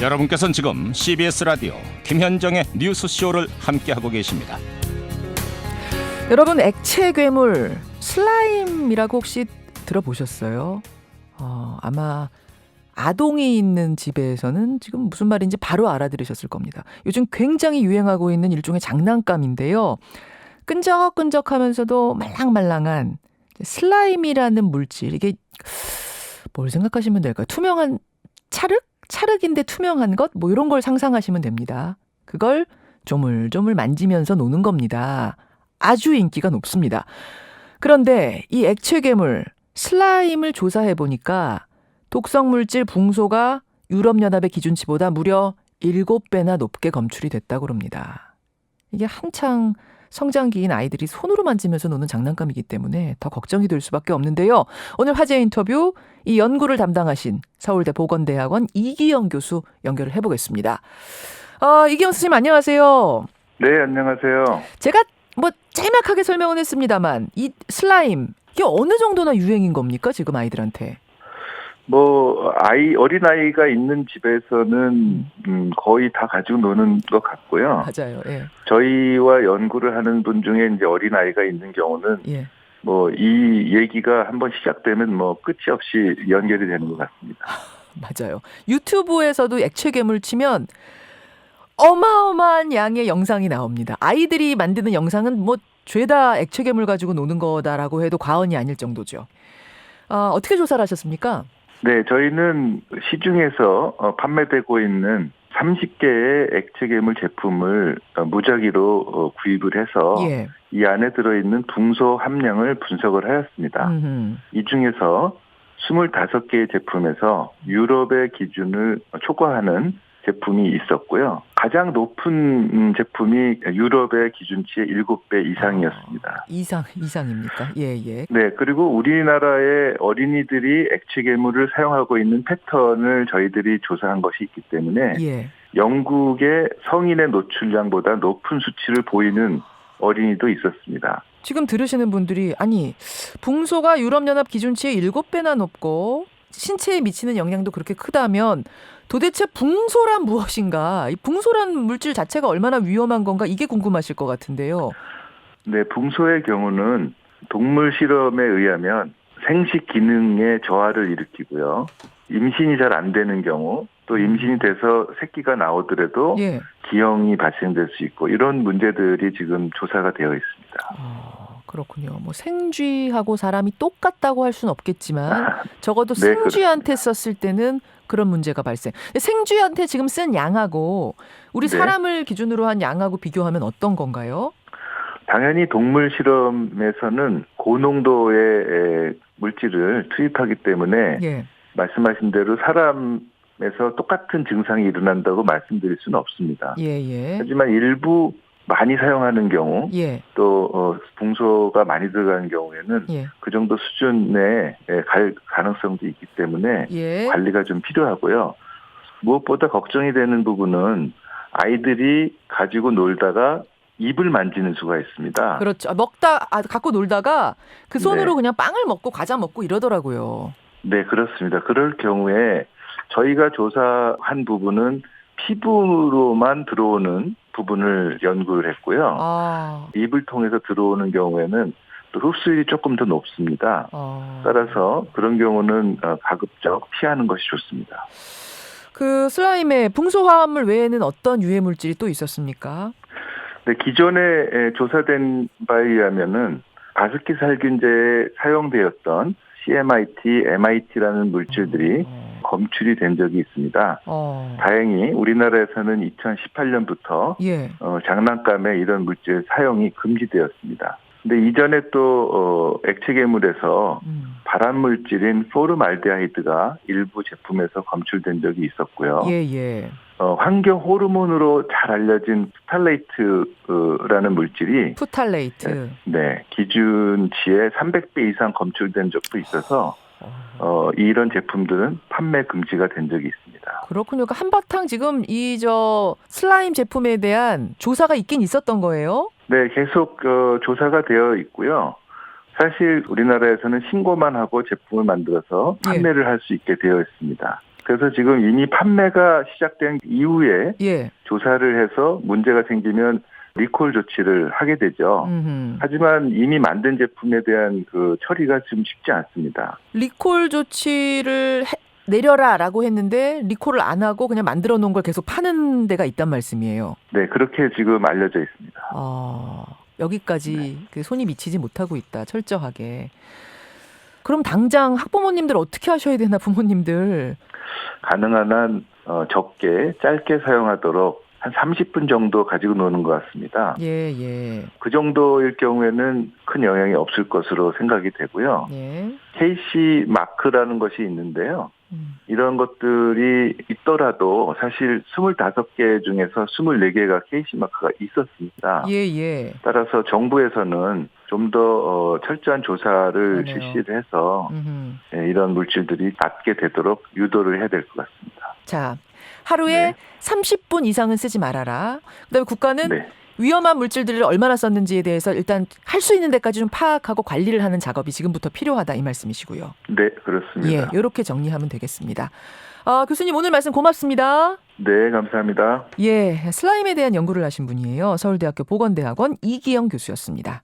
여러분께서는 지금 CBS 라디오 김현정의 뉴스쇼를 함께하고 계십니다. 여러분, 액체 괴물 슬라임이라고 혹시 들어보셨어요? 아마 아동이 있는 집에서는 지금 무슨 말인지 바로 알아들으셨을 겁니다. 요즘 굉장히 유행하고 있는 일종의 장난감인데요. 끈적끈적하면서도 말랑말랑한 슬라임이라는 물질, 이게 뭘 생각하시면 될까요? 투명한 찰흙? 찰흙인데 투명한 것? 뭐 이런 걸 상상하시면 됩니다. 그걸 조물조물 만지면서 노는 겁니다. 아주 인기가 높습니다. 그런데 이 액체 괴물 슬라임을 조사해 보니까 독성 물질 붕소가 유럽연합의 기준치보다 무려 7배나 높게 검출이 됐다고 합니다. 이게 한창 성장기인 아이들이 손으로 만지면서 노는 장난감이기 때문에 더 걱정이 될 수밖에 없는데요. 오늘 화제 인터뷰, 이 연구를 담당하신 서울대 보건대학원 이기영 교수 연결을 해보겠습니다. 이기영 선생님, 안녕하세요. 네, 안녕하세요. 제가 짤막하게 설명은 했습니다만 이 슬라임, 이게 어느 정도나 유행인 겁니까, 지금 아이들한테? 어린아이가 있는 집에서는 거의 다 가지고 노는 것 같고요. 맞아요. 예. 저희와 연구를 하는 분 중에 이제 어린아이가 있는 경우는 예. 이 얘기가 한번 시작되면 끝이 없이 연결이 되는 것 같습니다. 맞아요. 유튜브에서도 액체 괴물 치면 어마어마한 양의 영상이 나옵니다. 아이들이 만드는 영상은 죄다 액체 괴물 가지고 노는 거다라고 해도 과언이 아닐 정도죠. 어떻게 조사를 하셨습니까? 네, 저희는 시중에서 판매되고 있는 30개의 액체 괴물 제품을 무작위로 구입을 해서 예. 이 안에 들어있는 붕소 함량을 분석을 하였습니다. 이 중에서 25개의 제품에서 유럽의 기준을 초과하는 제품이 있었고요. 가장 높은 제품이 유럽의 기준치의 7배 이상이었습니다. 이상입니까? 예. 네, 그리고 우리나라의 어린이들이 액체 괴물을 사용하고 있는 패턴을 저희들이 조사한 것이 있기 때문에 예. 영국의 성인의 노출량보다 높은 수치를 보이는 어린이도 있었습니다. 지금 들으시는 분들이, 아니, 붕소가 유럽연합 기준치의 7배나 높고 신체에 미치는 영향도 그렇게 크다면 도대체 붕소란 무엇인가? 이 붕소란 물질 자체가 얼마나 위험한 건가? 이게 궁금하실 것 같은데요. 네, 붕소의 경우는 동물 실험에 의하면 생식 기능의 저하를 일으키고요. 임신이 잘 안 되는 경우, 또 임신이 돼서 새끼가 나오더라도 예. 기형이 발생될 수 있고, 이런 문제들이 지금 조사가 되어 있습니다. 그렇군요. 생쥐하고 사람이 똑같다고 할 수는 없겠지만 적어도 네, 생쥐한테 썼을 때는 그런 문제가 발생. 생쥐한테 지금 쓴 양하고 우리 네. 사람을 기준으로 한 양하고 비교하면 어떤 건가요? 당연히 동물 실험에서는 고농도의 물질을 투입하기 때문에 예. 말씀하신 대로 사람에서 똑같은 증상이 일어난다고 말씀드릴 수는 없습니다. 예. 하지만 일부 많이 사용하는 경우, 예. 또 붕소가 많이 들어가는 경우에는 예. 그 정도 수준에 갈 가능성도 있기 때문에 예. 관리가 좀 필요하고요. 무엇보다 걱정이 되는 부분은 아이들이 가지고 놀다가 입을 만지는 수가 있습니다. 그렇죠. 갖고 놀다가 그 손으로 네. 그냥 빵을 먹고 과자 먹고 이러더라고요. 네, 그렇습니다. 그럴 경우에 저희가 조사한 부분은 피부로만 들어오는 부분을 연구를 했고요. 입을 통해서 들어오는 경우에는 또 흡수율이 조금 더 높습니다. 따라서 그런 경우는 가급적 피하는 것이 좋습니다. 그 슬라임에 붕소 화합물 외에는 어떤 유해 물질이 또 있었습니까? 네, 기존에 조사된 바에 의하면은 가습기 살균제에 사용되었던 CMIT, MIT라는 물질들이 검출이 된 적이 있습니다. 다행히 우리나라에서는 2018년부터 예. 장난감에 이런 물질 사용이 금지되었습니다. 근데 이전에 또 액체 괴물에서 발암 물질인 포름알데하이드가 일부 제품에서 검출된 적이 있었고요. 예. 환경 호르몬으로 잘 알려진 프탈레이트라는 물질이 푸탈레이트. 네, 기준치의 300배 이상 검출된 적도 있어서 이런 제품들은 판매 금지가 된 적이 있습니다. 그렇군요. 그러니까 한바탕 지금 슬라임 제품에 대한 조사가 있긴 있었던 거예요? 네, 계속 조사가 되어 있고요. 사실 우리나라에서는 신고만 하고 제품을 만들어서 판매를 할 수 있게 되어 있습니다. 그래서 지금 이미 판매가 시작된 이후에 예. 조사를 해서 문제가 생기면 리콜 조치를 하게 되죠. 하지만 이미 만든 제품에 대한 그 처리가 좀 쉽지 않습니다. 리콜 조치를 내려라라고 했는데 리콜을 안 하고 그냥 만들어 놓은 걸 계속 파는 데가 있단 말씀이에요. 네, 그렇게 지금 알려져 있습니다. 여기까지 그 손이 미치지 못하고 있다. 철저하게. 그럼 당장 학부모님들 어떻게 하셔야 되나, 부모님들? 가능한 한 적게 짧게 사용하도록 한 30분 정도 가지고 노는 것 같습니다. 예. 그 정도일 경우에는 큰 영향이 없을 것으로 생각이 되고요. 예. KC 마크라는 것이 있는데요. 이런 것들이 있더라도 사실 25개 중에서 24개가 KC 마크가 있었습니다. 예. 따라서 정부에서는 좀 더 철저한 조사를 그러네요. 실시를 해서 이런 물질들이 낫게 되도록 유도를 해야 될 것 같습니다. 자, 하루에 네. 30분 이상은 쓰지 말아라. 그다음에 국가는 네. 위험한 물질들을 얼마나 썼는지에 대해서 일단 할 수 있는 데까지 좀 파악하고 관리를 하는 작업이 지금부터 필요하다, 이 말씀이시고요. 네, 그렇습니다. 예, 이렇게 정리하면 되겠습니다. 교수님 오늘 말씀 고맙습니다. 네, 감사합니다. 예, 슬라임에 대한 연구를 하신 분이에요. 서울대학교 보건대학원 이기영 교수였습니다.